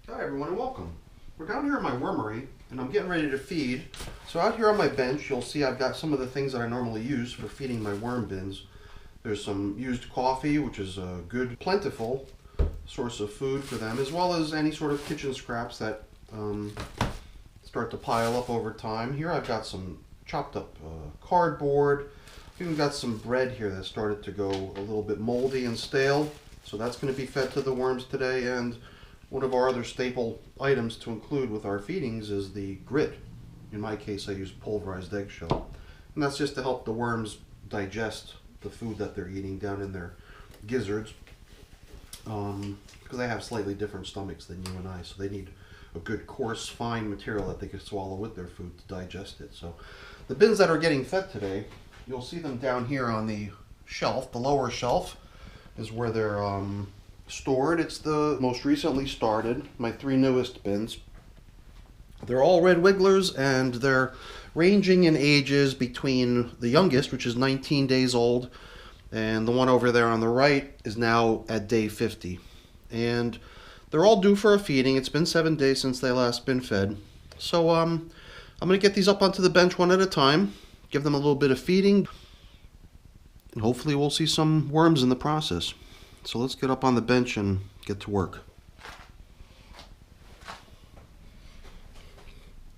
Hi everyone and welcome. We're down here in my wormery and I'm getting ready to feed. So out here on my bench you'll see I've got some of the things that I normally use for feeding my worm bins. There's some used coffee, which is a good, plentiful source of food for them, as well as any sort of kitchen scraps that start to pile up over time. Here I've got some chopped up cardboard. I've even got some bread here that started to go a little bit moldy and stale. So that's going to be fed to the worms today. And one of our other staple items to include with our feedings is the grit. In my case, I use pulverized eggshell. And that's just to help the worms digest the food that they're eating down in their gizzards. Because they have slightly different stomachs than you and I, so they need a good, coarse, fine material that they can swallow with their food to digest it. So the bins that are getting fed today, you'll see them down here on the shelf. The lower shelf is where they're stored. It's the most recently started, my 3 newest bins. They're all red wigglers and they're ranging in ages between the youngest, which is 19 days old, and the one over there on the right is now at day 50. And they're all due for a feeding. It's been 7 days since they last been fed. So I'm going to get these up onto the bench one at a time, give them a little bit of feeding, and hopefully we'll see some worms in the process. So let's get up on the bench and get to work.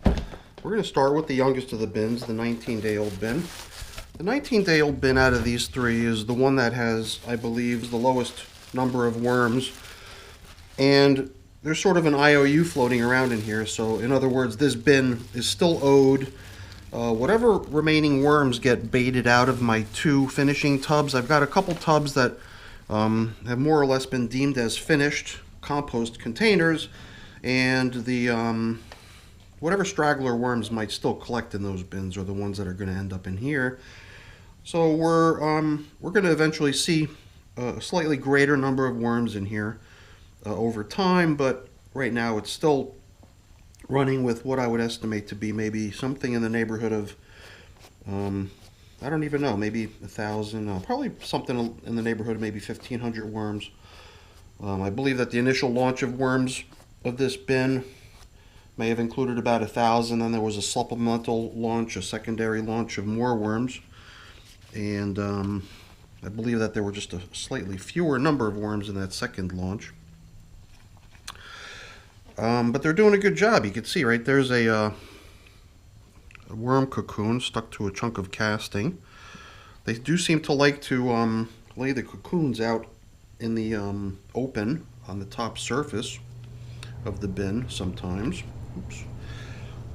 We're going to start with the youngest of the bins, the 19-day-old bin. The 19-day-old bin out of these 3 is the one that has, I believe, the lowest number of worms. And there's sort of an IOU floating around in here. So in other words, this bin is still owed. Whatever remaining worms get baited out of my 2 finishing tubs. I've got a couple tubs that have more or less been deemed as finished compost containers, and the whatever straggler worms might still collect in those bins are the ones that are going to end up in here. So we're going to eventually see a slightly greater number of worms in here over time, but right now it's still running with what I would estimate to be maybe something in the neighborhood of I don't even know, maybe 1,000, probably something in the neighborhood of maybe 1,500 worms. I believe that the initial launch of worms of this bin may have included about 1,000, then there was a supplemental launch, a secondary launch of more worms, and I believe that there were just a slightly fewer number of worms in that second launch. But they're doing a good job. You can see right there's a worm cocoon stuck to a chunk of casting. They do seem to like to lay the cocoons out in the open on the top surface of the bin sometimes. Oops.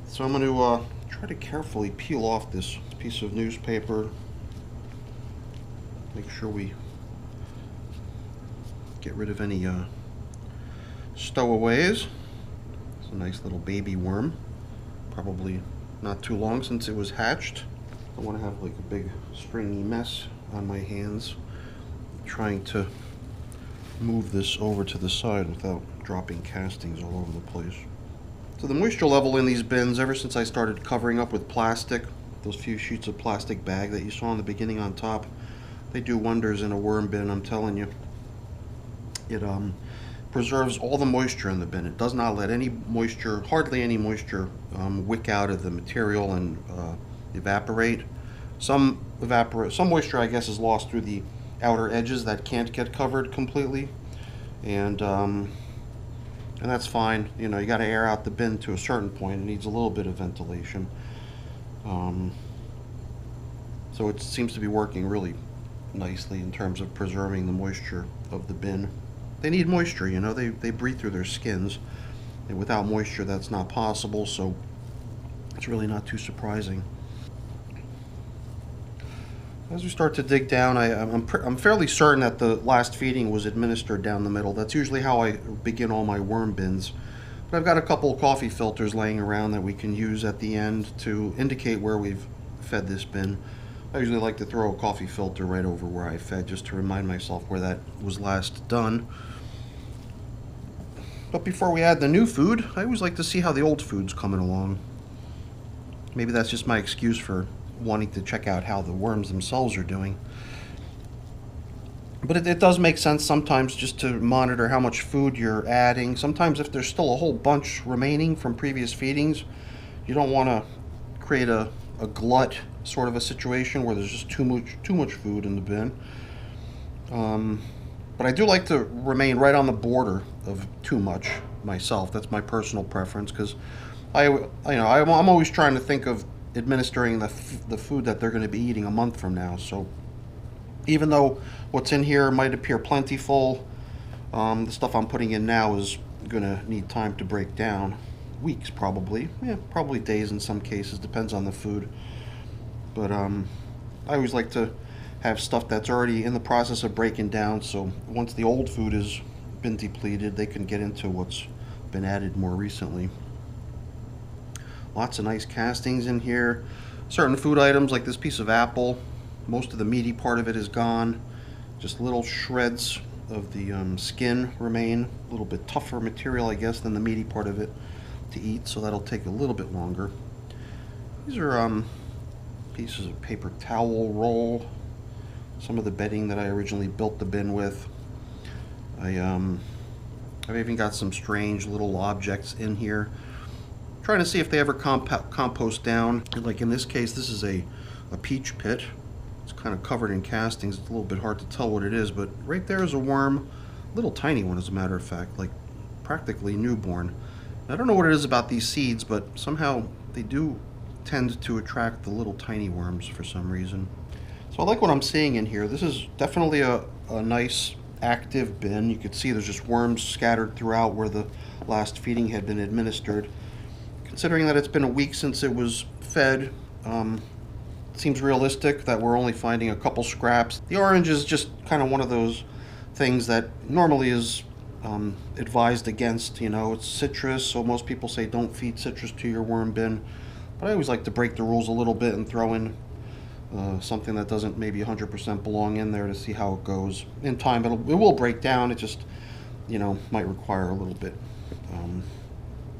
So I'm going to try to carefully peel off this piece of newspaper. Make sure we get rid of any stowaways. It's a nice little baby worm. Probably not too long since it was hatched. I don't want to have like a big stringy mess on my hands trying to move this over to the side without dropping castings all over the place. So the moisture level in these bins, ever since I started covering up with plastic, those few sheets of plastic bag that you saw in the beginning on top, they do wonders in a worm bin, I'm telling you. It preserves all the moisture in the bin. It does not let any moisture, hardly any moisture, wick out of the material and evaporate. Some moisture, I guess, is lost through the outer edges that can't get covered completely, and that's fine. You know, you got to air out the bin to a certain point. It needs a little bit of ventilation. So it seems to be working really nicely in terms of preserving the moisture of the bin. They need moisture, you know, they breathe through their skins, and without moisture that's not possible, so it's really not too surprising. As we start to dig down, I'm fairly certain that the last feeding was administered down the middle. That's usually how I begin all my worm bins. But I've got a couple of coffee filters laying around that we can use at the end to indicate where we've fed this bin. I usually like to throw a coffee filter right over where I fed just to remind myself where that was last done. But before we add the new food, I always like to see how the old food's coming along. Maybe that's just my excuse for wanting to check out how the worms themselves are doing. But it does make sense sometimes just to monitor how much food you're adding. Sometimes if there's still a whole bunch remaining from previous feedings, you don't want to create a glut sort of a situation where there's just too much food in the bin. But I do like to remain right on the border of too much myself. That's my personal preference because I'm always trying to think of administering the food that they're going to be eating a month from now. So even though what's in here might appear plentiful, the stuff I'm putting in now is going to need time to break down. Weeks probably. Yeah, probably days in some cases. Depends on the food. But I always like to have stuff that's already in the process of breaking down, so once the old food has been depleted, they can get into what's been added more recently. Lots of nice castings in here. Certain food items like this piece of apple, most of the meaty part of it is gone. Just little shreds of the skin remain. A little bit tougher material, I guess, than the meaty part of it to eat, so that'll take a little bit longer. These are pieces of paper towel roll. Some of the bedding that I originally built the bin with. I've even got some strange little objects in here. Trying to see if they ever compost down. Like in this case, this is a peach pit. It's kind of covered in castings. It's a little bit hard to tell what it is, but right there is a worm. Little tiny one, as a matter of fact, like practically newborn. I don't know what it is about these seeds, but somehow they do tend to attract the little tiny worms for some reason. So I like what I'm seeing in here. This is definitely a nice active bin. You can see there's just worms scattered throughout where the last feeding had been administered. Considering that it's been a week since it was fed, it seems realistic that we're only finding a couple scraps. The orange is just kind of one of those things that normally is advised against. You know, it's citrus, so most people say don't feed citrus to your worm bin. But I always like to break the rules a little bit and throw in something that doesn't maybe 100% belong in there to see how it goes. In time, it will break down. It just, might require a little bit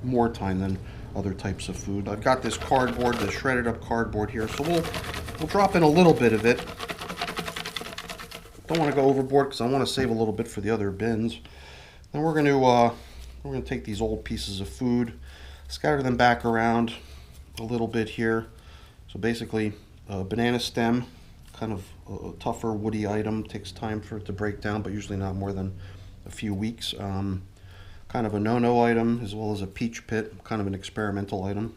more time than other types of food. I've got this cardboard, the shredded up cardboard here, so we'll drop in a little bit of it. Don't want to go overboard because I want to save a little bit for the other bins. Then we're going to take these old pieces of food, scatter them back around a little bit here. So basically, banana stem, kind of a tougher woody item, takes time for it to break down, but usually not more than a few weeks. Kind of a no-no item, as well as a peach pit, kind of an experimental item.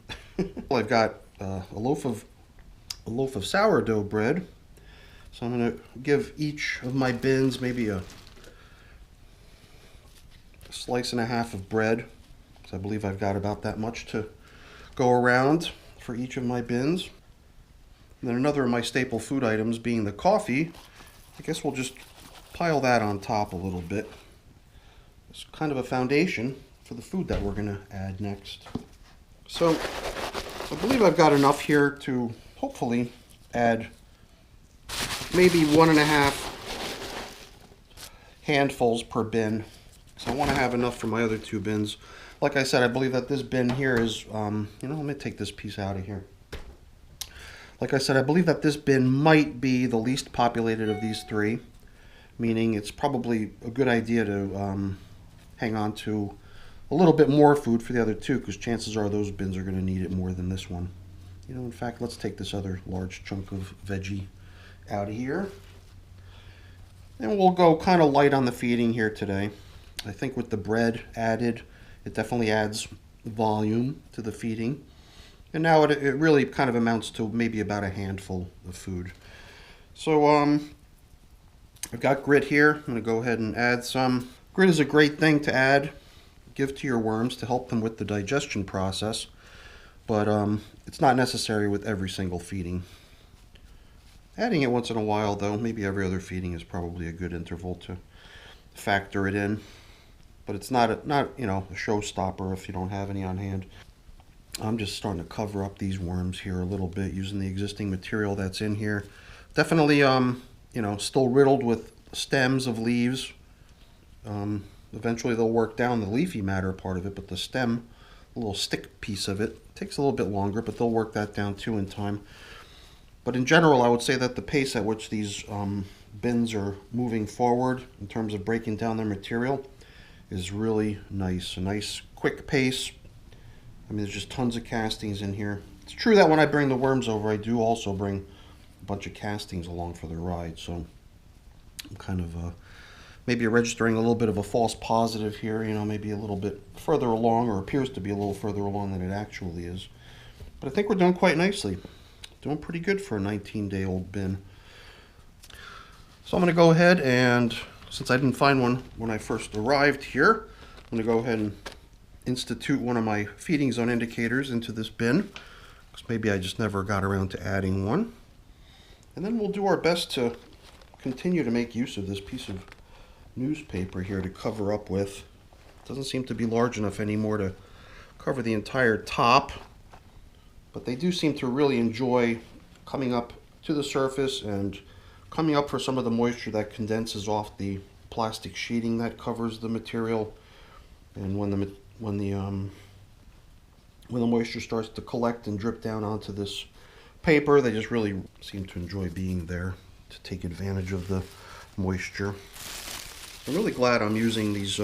I've got a loaf of sourdough bread, so I'm going to give each of my bins maybe a slice and a half of bread, because I believe I've got about that much to go around for each of my bins. And then another of my staple food items being the coffee. I guess we'll just pile that on top a little bit. It's kind of a foundation for the food that we're going to add next. So I believe I've got enough here to hopefully add maybe 1.5 handfuls per bin. So I want to have enough for my other two bins. Like I said, I believe that this bin here is, let me take this piece out of here. Like I said, I believe that this bin might be the least populated of these three, meaning it's probably a good idea to hang on to a little bit more food for the other two, because chances are those bins are going to need it more than this one. In fact, let's take this other large chunk of veggie out of here. And we'll go kind of light on the feeding here today. I think with the bread added, it definitely adds volume to the feeding. And now it really kind of amounts to maybe about a handful of food. So I've got grit here. I'm going to go ahead and add some. Grit is a great thing to add, give to your worms to help them with the digestion process. But it's not necessary with every single feeding. Adding it once in a while, though, maybe every other feeding is probably a good interval to factor it in. But it's not a showstopper if you don't have any on hand. I'm just starting to cover up these worms here a little bit using the existing material that's in here. Definitely, still riddled with stems of leaves. Eventually they'll work down the leafy matter part of it, but the stem, the little stick piece of it, takes a little bit longer, but they'll work that down too in time. But in general, I would say that the pace at which these bins are moving forward in terms of breaking down their material is really nice. A nice quick pace. I mean, there's just tons of castings in here. It's true that when I bring the worms over, I do also bring a bunch of castings along for the ride, so I'm kind of maybe registering a little bit of a false positive here, you know, maybe a little bit further along, or appears to be a little further along than it actually is. But I think we're doing quite nicely. Doing pretty good for a 19-day-old bin. So I'm going to go ahead and, since I didn't find one when I first arrived here, I'm going to go ahead and institute one of my feeding zone indicators into this bin, because maybe I just never got around to adding one. And then we'll do our best to continue to make use of this piece of newspaper here to cover up with. It doesn't seem to be large enough anymore to cover the entire top, but they do seem to really enjoy coming up to the surface and coming up for some of the moisture that condenses off the plastic sheeting that covers the material. And when the moisture starts to collect and drip down onto this paper, they just really seem to enjoy being there to take advantage of the moisture. I'm really glad I'm using these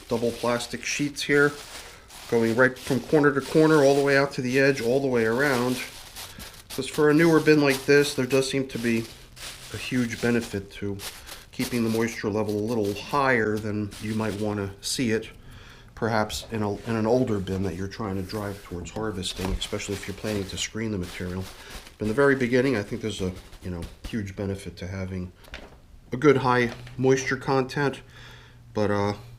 double plastic sheets here, going right from corner to corner, all the way out to the edge, all the way around. Because for a newer bin like this, there does seem to be a huge benefit to keeping the moisture level a little higher than you might want to see it, perhaps in an older bin that you're trying to drive towards harvesting, especially if you're planning to screen the material. But in the very beginning, I think there's a huge benefit to having a good high moisture content, but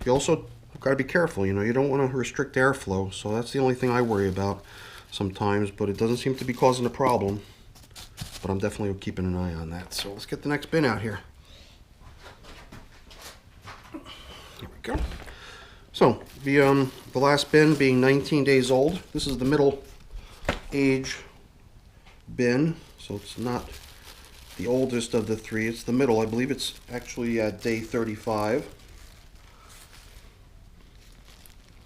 you also got to be careful. You don't want to restrict airflow, so that's the only thing I worry about sometimes, but it doesn't seem to be causing a problem. But I'm definitely keeping an eye on that. So let's get the next bin out here. There we go. So the last bin being 19 days old. This is the middle age bin, so it's not the oldest of the three. It's the middle. I believe it's actually at day 35.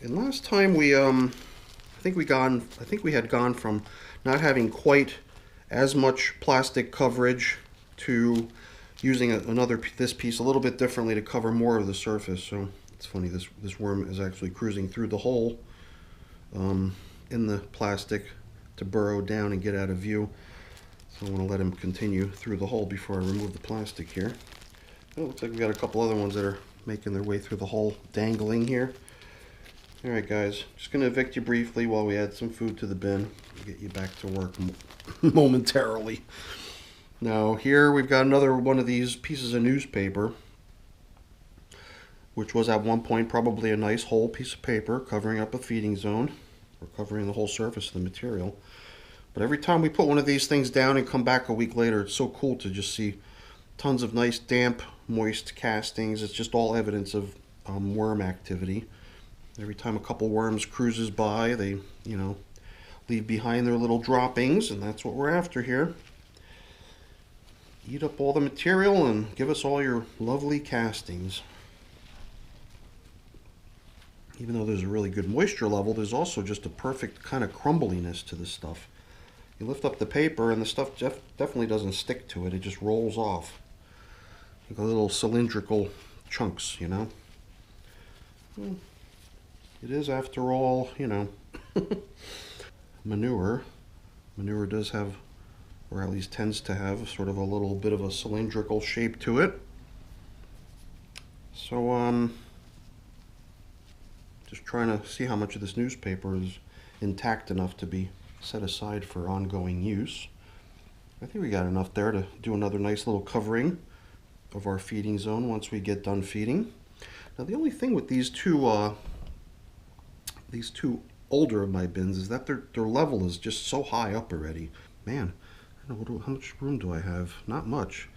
And last time we I think we had gone from not having quite as much plastic coverage to using this piece a little bit differently to cover more of the surface. So it's funny, this worm is actually cruising through the hole in the plastic to burrow down and get out of view. So I want to let him continue through the hole before I remove the plastic here. Oh, it looks like we got a couple other ones that are making their way through the hole, dangling here. Alright guys, just going to evict you briefly while we add some food to the bin. Get you back to work momentarily. Now here we've got another one of these pieces of newspaper, which was at one point probably a nice whole piece of paper covering up a feeding zone, or covering the whole surface of the material. But every time we put one of these things down and come back a week later, it's so cool to just see tons of nice damp, moist castings. It's just all evidence of worm activity. Every time a couple worms cruises by, they, leave behind their little droppings, and that's what we're after here. Eat up all the material and give us all your lovely castings. Even though there's a really good moisture level, there's also just a perfect kind of crumbliness to this stuff. You lift up the paper and the stuff definitely doesn't stick to it. It just rolls off. Like little cylindrical chunks, Well, it is, after all, manure. Manure does have, or at least tends to have, sort of a little bit of a cylindrical shape to it. So, just trying to see how much of this newspaper is intact enough to be set aside for ongoing use. I think we got enough there to do another nice little covering of our feeding zone once we get done feeding. Now the only thing with these two older of my bins is that their level is just so high up already. Man, I don't know, how much room do I have? Not much.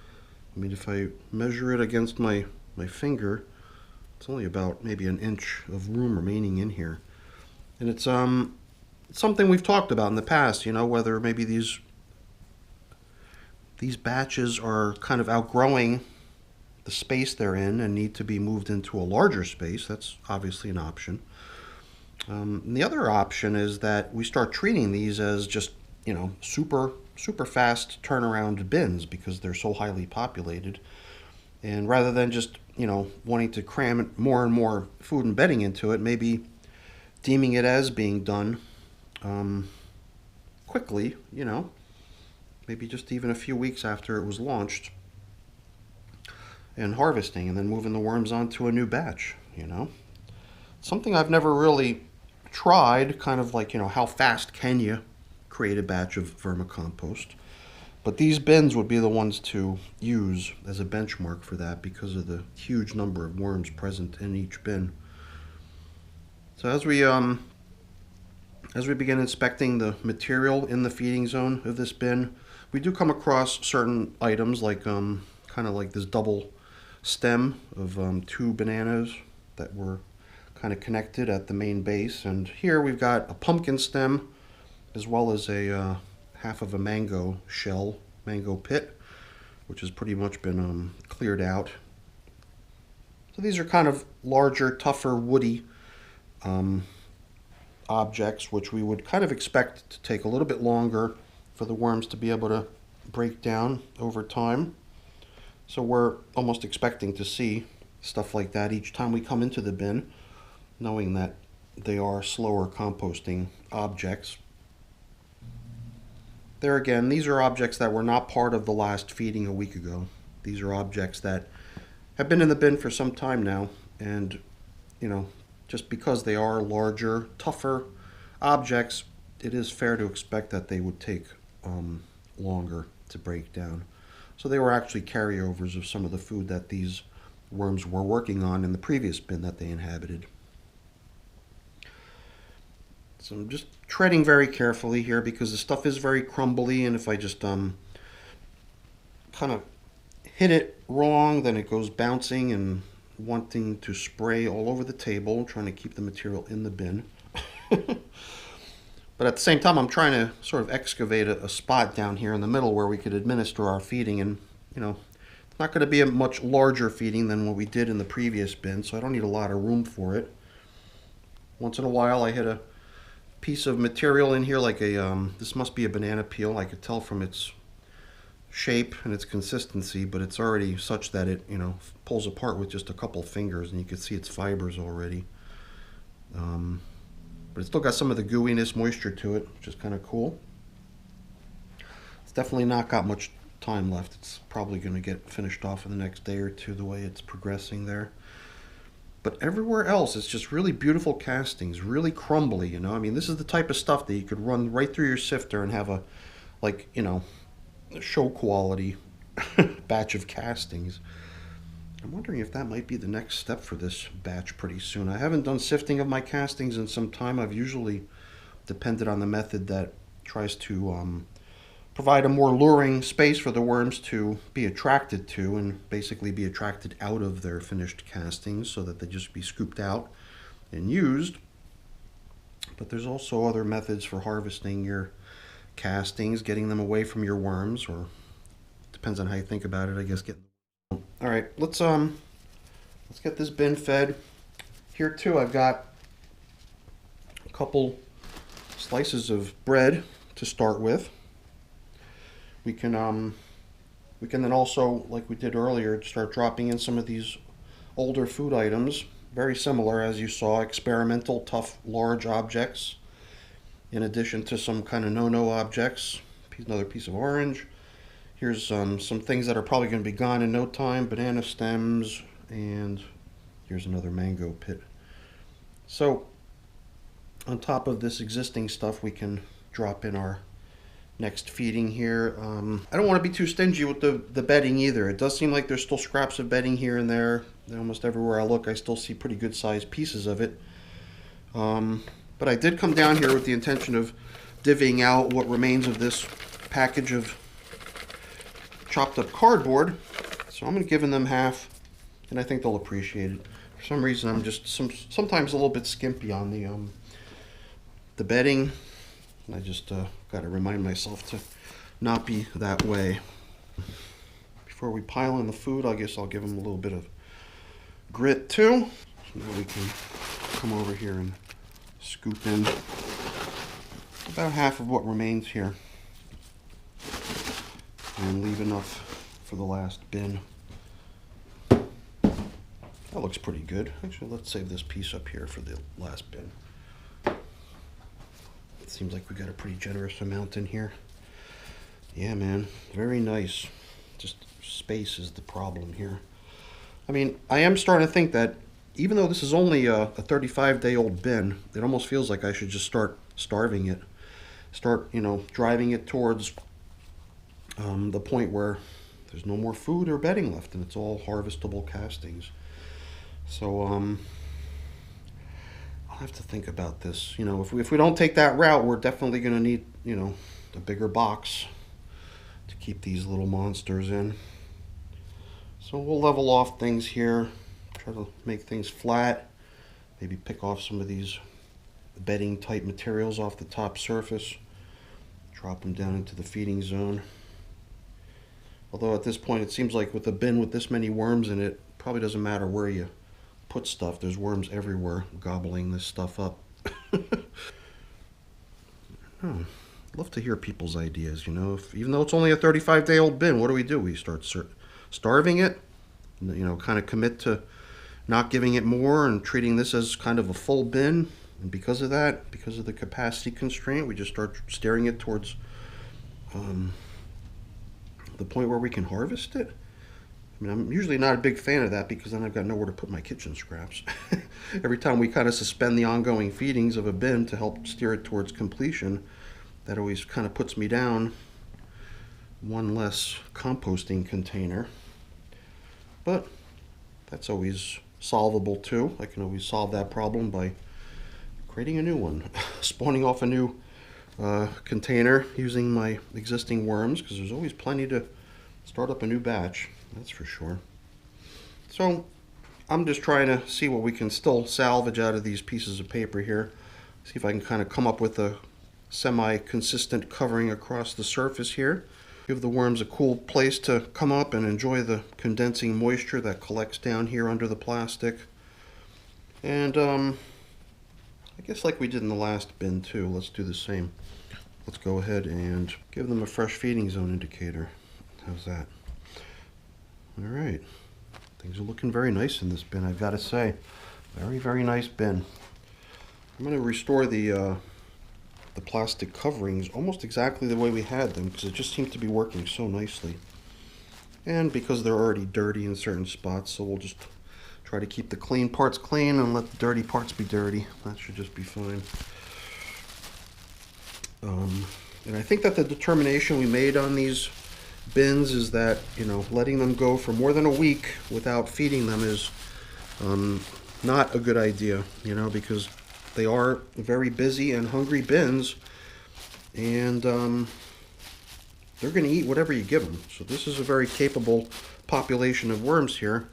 I mean, if I measure it against my finger, it's only about maybe an inch of room remaining in here. And it's something we've talked about in the past, whether maybe these batches are kind of outgrowing the space they're in and need to be moved into a larger space. That's obviously an option. And the other option is that we start treating these as just, super super fast turnaround bins because they're so highly populated. And rather than just, wanting to cram more and more food and bedding into it, maybe deeming it as being done quickly, maybe just even a few weeks after it was launched, and harvesting and then moving the worms onto a new batch, Something I've never really tried, kind of like, how fast can you create a batch of vermicompost? But these bins would be the ones to use as a benchmark for that because of the huge number of worms present in each bin. So as we begin inspecting the material in the feeding zone of this bin, we do come across certain items like kind of like this double stem of 2 bananas that were kind of connected at the main base. And here we've got a pumpkin stem as well as a half of a mango shell, mango pit, which has pretty much been cleared out. So these are kind of larger, tougher, woody objects, which we would kind of expect to take a little bit longer for the worms to be able to break down over time. So we're almost expecting to see stuff like that each time we come into the bin, knowing that they are slower composting objects. There again, these are objects that were not part of the last feeding a week ago. These are objects that have been in the bin for some time now, and just because they are larger, tougher objects, it is fair to expect that they would take longer to break down. So they were actually carryovers of some of the food that these worms were working on in the previous bin that they inhabited. So I'm just treading very carefully here because the stuff is very crumbly, and if I just kind of hit it wrong, then it goes bouncing and wanting to spray all over the table, trying to keep the material in the bin. But at the same time, I'm trying to sort of excavate a spot down here in the middle where we could administer our feeding, and it's not going to be a much larger feeding than what we did in the previous bin, so I don't need a lot of room for it. Once in a while I hit a piece of material in here like this must be a banana peel. I could tell from its shape and its consistency, but it's already such that it pulls apart with just a couple fingers, and you can see its fibers already. But it's still got some of the gooiness, moisture to it, which is kind of cool. It's definitely not got much time left. It's probably going to get finished off in the next day or two the way it's progressing there. But everywhere else, it's just really beautiful castings, really crumbly, I mean, this is the type of stuff that you could run right through your sifter and have a show quality batch of castings. I'm wondering if that might be the next step for this batch pretty soon. I haven't done sifting of my castings in some time. I've usually depended on the method that tries to provide a more luring space for the worms to be attracted to, and basically be attracted out of their finished castings so that they just be scooped out and used. But there's also other methods for harvesting your castings, getting them away from your worms, or depends on how you think about it, I guess. All right, let's get this bin fed. Here too, I've got a couple slices of bread to start with. We can then also, like we did earlier, start dropping in some of these older food items, very similar as you saw, experimental, tough, large objects, in addition to some kind of no-no objects. Another piece of orange. Here's some things that are probably going to be gone in no time, banana stems, and here's another mango pit. So on top of this existing stuff, we can drop in our next feeding here. I don't want to be too stingy with the bedding either. It does seem like there's still scraps of bedding here and there. Almost everywhere I look, I still see pretty good sized pieces of it. But I did come down here with the intention of divvying out what remains of this package of chopped up cardboard. So I'm going to give them half, and I think they'll appreciate it. For some reason, I'm just sometimes a little bit skimpy on the bedding. And I just got to remind myself to not be that way. Before we pile in the food, I guess I'll give them a little bit of grit too. So now we can come over here and scoop in about half of what remains here. and leave enough for the last bin. That looks pretty good. Actually, let's save this piece up here for the last bin. It seems like we got a pretty generous amount in here. Yeah, man, very nice. Just space is the problem here. I mean, I am starting to think that even though this is only a 35-day-old bin, it almost feels like I should just start starving it. Start, driving it towards the point where there's no more food or bedding left and it's all harvestable castings. So I'll have to think about this. If we don't take that route, we're definitely going to need, a bigger box to keep these little monsters in. So we'll level off things here, try to make things flat, maybe pick off some of these bedding type materials off the top surface, drop them down into the feeding zone. Although at this point it seems like with a bin with this many worms in it, probably doesn't matter where you put stuff, there's worms everywhere gobbling this stuff up. Love to hear people's ideas, even though it's only a 35-day-old bin, what do? We start starving it, kind of commit to not giving it more and treating this as kind of a full bin. And because of that, because of the capacity constraint, we just start steering it towards the point where we can harvest it. I mean, I'm usually not a big fan of that because then I've got nowhere to put my kitchen scraps. Every time we kind of suspend the ongoing feedings of a bin to help steer it towards completion, that always kind of puts me down one less composting container. But that's always solvable too. I can always solve that problem by creating a new one, spawning off a new container using my existing worms, because there's always plenty to start up a new batch, that's for sure. So I'm just trying to see what we can still salvage out of these pieces of paper here. See if I can kind of come up with a semi-consistent covering across the surface here. Give the worms a cool place to come up and enjoy the condensing moisture that collects down here under the plastic. And I guess like we did in the last bin too, let's do the same. Let's go ahead and give them a fresh feeding zone indicator. How's that? All right, things are looking very nice in this bin, I've got to say. Very, very nice bin. I'm going to restore the plastic coverings almost exactly the way we had them, because it just seems to be working so nicely. And because they're already dirty in certain spots, so we'll just try to keep the clean parts clean and let the dirty parts be dirty. That should just be fine. And I think that the determination we made on these bins is that, letting them go for more than a week without feeding them is not a good idea, because they are very busy and hungry bins, and they're going to eat whatever you give them. So this is a very capable population of worms here.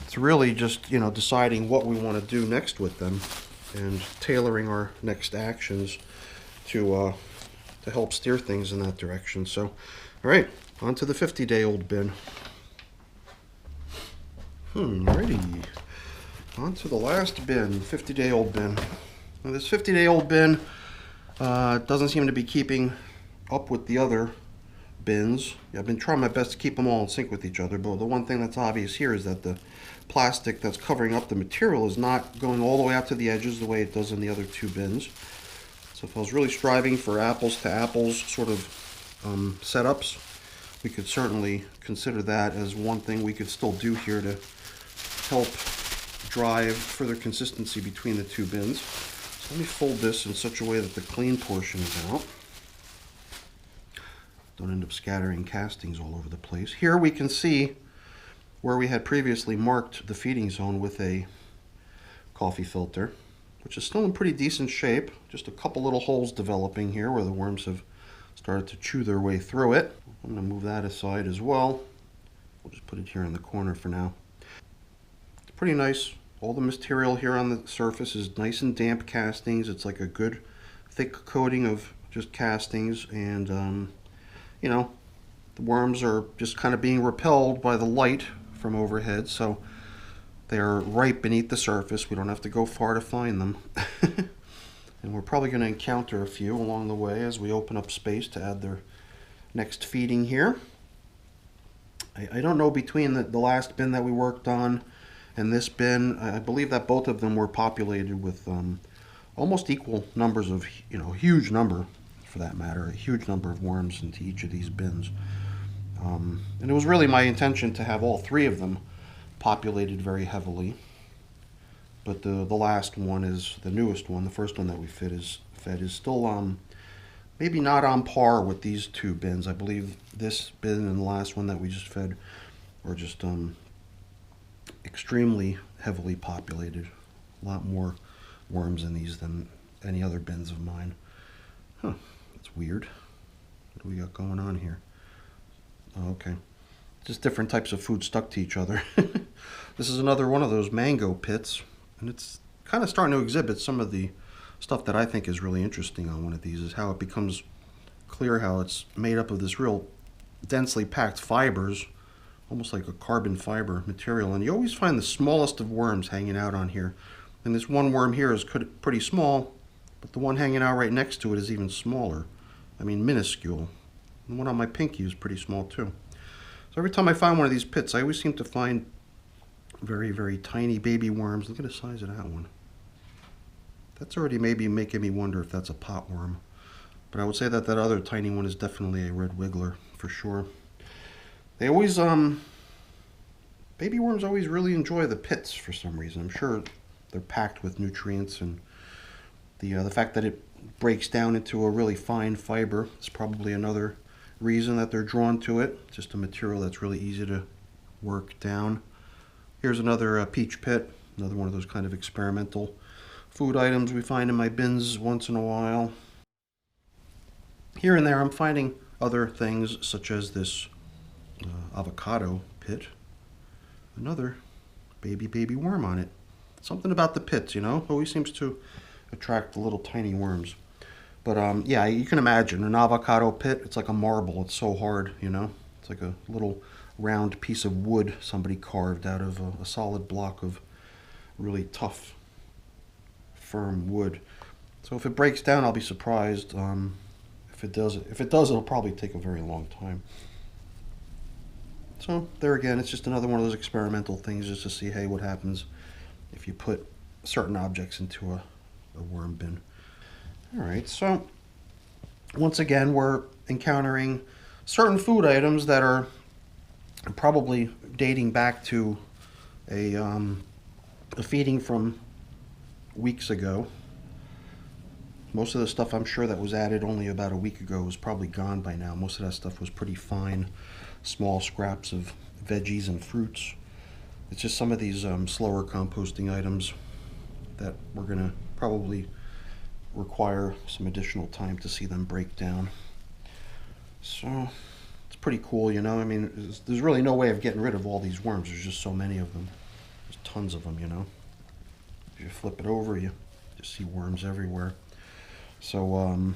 It's really just, deciding what we want to do next with them and tailoring our next actions to help steer things in that direction. So, all right, on to the 50-day-old bin. Alrighty, on to the last bin, 50-day-old bin. Now this 50-day-old bin doesn't seem to be keeping up with the other bins. I've been trying my best to keep them all in sync with each other, but the one thing that's obvious here is that the plastic that's covering up the material is not going all the way out to the edges the way it does in the other two bins. So if I was really striving for apples to apples sort of setups, we could certainly consider that as one thing we could still do here to help drive further consistency between the two bins. So let me fold this in such a way that the clean portion is out. Don't end up scattering castings all over the place. Here we can see where we had previously marked the feeding zone with a coffee filter, which is still in pretty decent shape. Just a couple little holes developing here where the worms have started to chew their way through it. I'm going to move that aside as well. We'll just put it here in the corner for now. It's pretty nice. All the material here on the surface is nice and damp castings. It's like a good thick coating of just castings, and the worms are just kind of being repelled by the light from overhead, so they're right beneath the surface. We don't have to go far to find them. And we're probably going to encounter a few along the way as we open up space to add their next feeding here. I don't know, between the last bin that we worked on and this bin, I believe that both of them were populated with almost equal numbers of, huge number, for that matter, a huge number of worms into each of these bins. And it was really my intention to have all three of them populated very heavily. But the last one is the newest one. The first one that we fed is still maybe not on par with these two bins. I believe this bin and the last one that we just fed were just extremely heavily populated. A lot more worms in these than any other bins of mine. Huh, that's weird. What do we got going on here? Oh, okay. Just different types of food stuck to each other. This is another one of those mango pits, and it's kind of starting to exhibit some of the stuff that I think is really interesting on one of these, is how it becomes clear how it's made up of this real densely packed fibers, almost like a carbon fiber material. And you always find the smallest of worms hanging out on here. And this one worm here is pretty small, but the one hanging out right next to it is even smaller. I mean, minuscule. The one on my pinky is pretty small too. So every time I find one of these pits, I always seem to find very, very tiny baby worms. Look at the size of that one. That's already maybe making me wonder if that's a pot worm. But I would say that that other tiny one is definitely a red wiggler for sure. They always, baby worms always really enjoy the pits for some reason. I'm sure they're packed with nutrients, and the fact that it breaks down into a really fine fiber is probably another reason that they're drawn to it. Just a material that's really easy to work down. Here's another peach pit, another one of those kind of experimental food items we find in my bins once in a while. Here and there I'm finding other things, such as this avocado pit. Another baby worm on it. Something about the pits, always seems to attract the little tiny worms. But yeah, you can imagine an avocado pit. It's like a marble. It's so hard, It's like a little round piece of wood somebody carved out of a solid block of really tough, firm wood. So if it breaks down, I'll be surprised. If it does, it'll probably take a very long time. So there again, it's just another one of those experimental things, just to see, hey, what happens if you put certain objects into a worm bin. All right, so once again, we're encountering certain food items that are probably dating back to a feeding from weeks ago. Most of the stuff I'm sure that was added only about a week ago is probably gone by now. Most of that stuff was pretty fine, small scraps of veggies and fruits. It's just some of these slower composting items that we're going to probably require some additional time to see them break down. So it's pretty cool, I mean, there's really no way of getting rid of all these worms. There's just so many of them. There's tons of them, If you flip it over, you just see worms everywhere. So I'm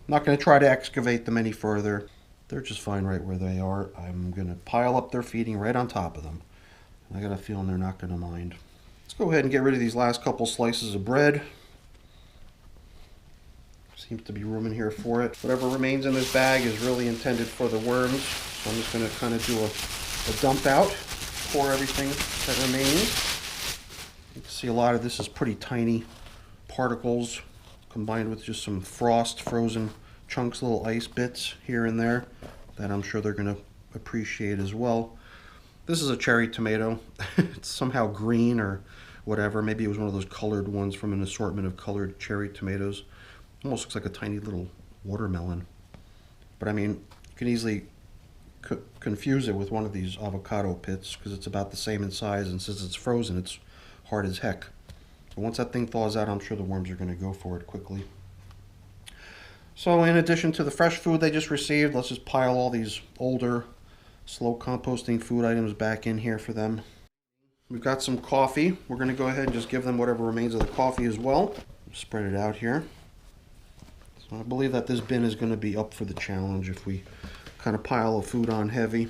not going to try to excavate them any further. They're just fine right where they are. I'm going to pile up their feeding right on top of them. I got a feeling they're not going to mind. Let's go ahead and get rid of these last couple slices of bread. Seems to be room in here for it. Whatever remains in this bag is really intended for the worms. So I'm just going to kind of do a dump out, pour everything that remains. You can see a lot of this is pretty tiny particles combined with just some frozen chunks, little ice bits here and there that I'm sure they're going to appreciate as well. This is a cherry tomato. It's somehow green or whatever. Maybe it was one of those colored ones from an assortment of colored cherry tomatoes. Almost looks like a tiny little watermelon. But I mean, you can easily confuse it with one of these avocado pits because it's about the same in size, and since it's frozen, it's hard as heck. But once that thing thaws out, I'm sure the worms are going to go for it quickly. So in addition to the fresh food they just received, let's just pile all these older, slow composting food items back in here for them. We've got some coffee. We're going to go ahead and just give them whatever remains of the coffee as well. Spread it out here. So I believe that this bin is going to be up for the challenge if we kind of pile the food on heavy.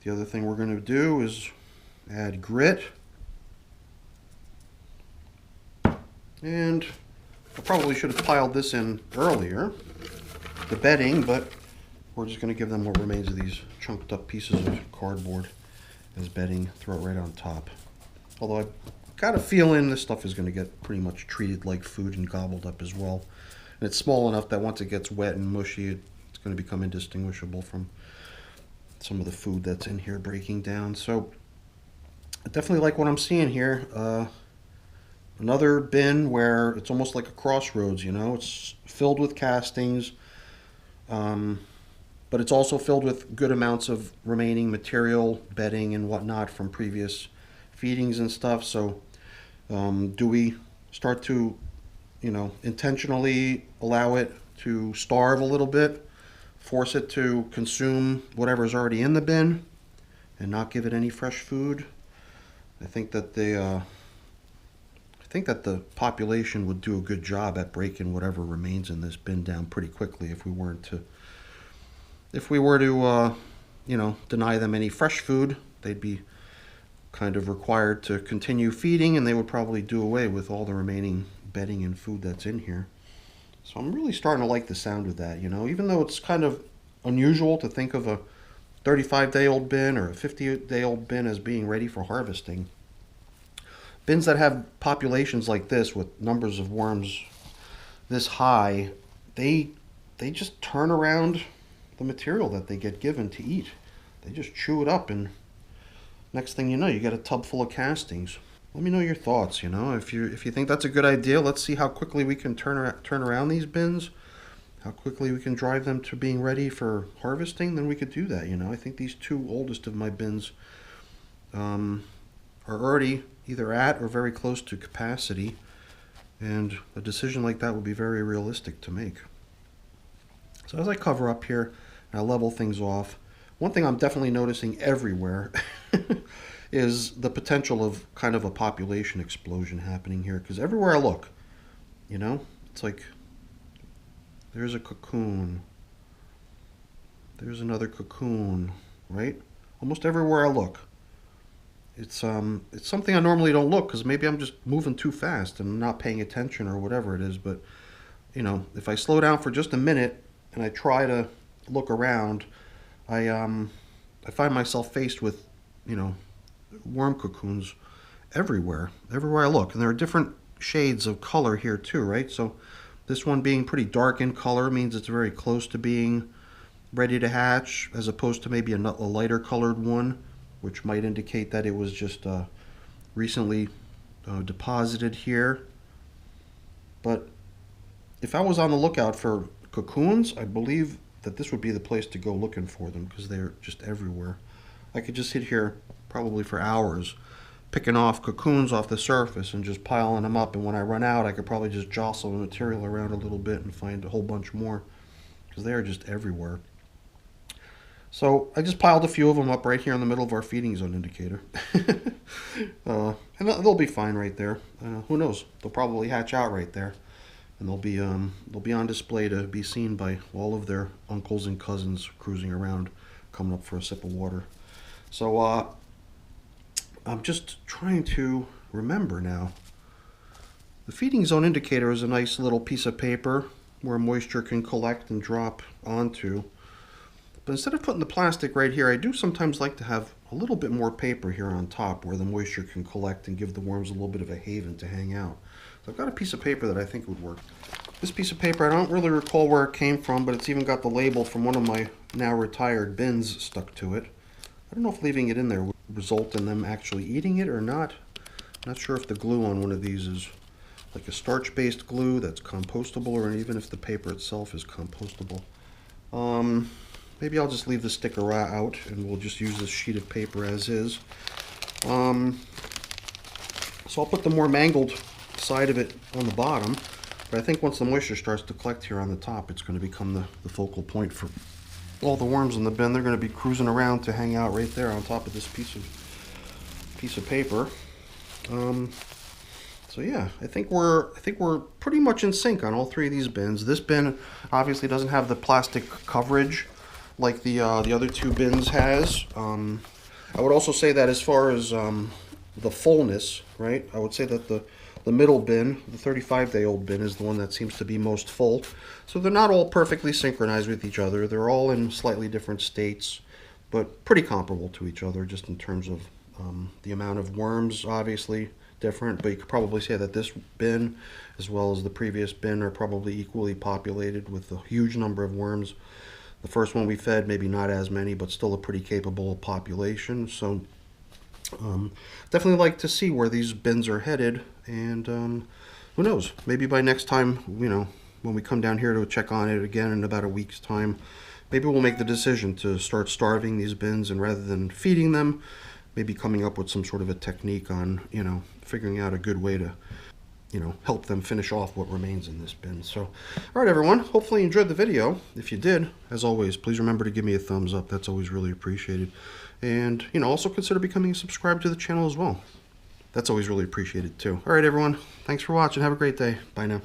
The other thing we're going to do is add grit. And I probably should have piled this in earlier, the bedding, but we're just going to give them what remains of these chunked up pieces of cardboard as bedding, throw it right on top. Although I've got a feeling this stuff is going to get pretty much treated like food and gobbled up as well. And it's small enough that once it gets wet and mushy, it's going to become indistinguishable from some of the food that's in here breaking down. So I definitely like what I'm seeing here. Another bin where it's almost like a crossroads, you know. It's filled with castings, but it's also filled with good amounts of remaining material, bedding and whatnot from previous feedings and stuff. So do we start to, you know, intentionally allow it to starve a little bit, force it to consume whatever's already in the bin and not give it any fresh food? I think that the population would do a good job at breaking whatever remains in this bin down pretty quickly if we were to you know, deny them any fresh food. They'd be kind of required to continue feeding, and they would probably do away with all the remaining bedding and food that's in here. So I'm really starting to like the sound of that, you know, even though it's kind of unusual to think of a 35-day-old bin or a 50-day-old bin as being ready for harvesting. Bins that have populations like this with numbers of worms this high, they just turn around the material that they get given to eat. They just chew it up, and next thing you know, you get a tub full of castings. Let me know your thoughts, you know. If you think that's a good idea, let's see how quickly we can turn around these bins, how quickly we can drive them to being ready for harvesting. Then we could do that, you know. I think these two oldest of my bins are already either at or very close to capacity, and a decision like that would be very realistic to make. So as I cover up here and I level things off, one thing I'm definitely noticing everywhere is the potential of kind of a population explosion happening here, because everywhere I look, you know, it's like there's a cocoon, there's another cocoon, right? Almost everywhere I look. It's something I normally don't look, because maybe I'm just moving too fast and not paying attention or whatever it is. But, you know, if I slow down for just a minute and I try to look around, I find myself faced with, you know, worm cocoons everywhere I look. And there are different shades of color here too, right? So this one being pretty dark in color means it's very close to being ready to hatch, as opposed to maybe a lighter colored one, which might indicate that it was just recently deposited here. But if I was on the lookout for cocoons, I believe that this would be the place to go looking for them, because they're just everywhere. I could just sit here probably for hours picking off cocoons off the surface and just piling them up, and when I run out I could probably just jostle the material around a little bit and find a whole bunch more, because they are just everywhere. So I just piled a few of them up right here in the middle of our feeding zone indicator. And they'll be fine right there. Who knows? They'll probably hatch out right there, and they'll be on display to be seen by all of their uncles and cousins cruising around, coming up for a sip of water. So I'm just trying to remember now. The feeding zone indicator is a nice little piece of paper where moisture can collect and drop onto. But instead of putting the plastic right here, I do sometimes like to have a little bit more paper here on top where the moisture can collect and give the worms a little bit of a haven to hang out. So I've got a piece of paper that I think would work. This piece of paper, I don't really recall where it came from, but it's even got the label from one of my now retired bins stuck to it. I don't know if leaving it in there would result in them actually eating it or not. I'm not sure if the glue on one of these is like a starch-based glue that's compostable, or even if the paper itself is compostable. Maybe I'll just leave the sticker out and we'll just use this sheet of paper as is. So I'll put the more mangled side of it on the bottom, but I think once the moisture starts to collect here on the top, it's going to become the focal point for all the worms in the bin. They're going to be cruising around to hang out right there on top of this piece of paper. So yeah, I think we're pretty much in sync on all three of these bins. This bin obviously doesn't have the plastic coverage like the other two bins has. I would also say that as far as the fullness, right? I would say that the The middle bin, the 35-day-old bin, is the one that seems to be most full. So they're not all perfectly synchronized with each other. They're all in slightly different states, but pretty comparable to each other just in terms of the amount of worms, obviously different, but you could probably say that this bin as well as the previous bin are probably equally populated with a huge number of worms. The first one we fed, maybe not as many, but still a pretty capable population. So definitely like to see where these bins are headed, and who knows, maybe by next time, when we come down here to check on it again in about a week's time, maybe we'll make the decision to start starving these bins, and rather than feeding them, maybe coming up with some sort of a technique on, figuring out a good way to, help them finish off what remains in this bin. So, all right, everyone, hopefully you enjoyed the video. If you did, as always, please remember to give me a thumbs up. That's always really appreciated. And, also consider becoming a subscriber to the channel as well. That's always really appreciated, too. All right, everyone, thanks for watching. Have a great day. Bye now.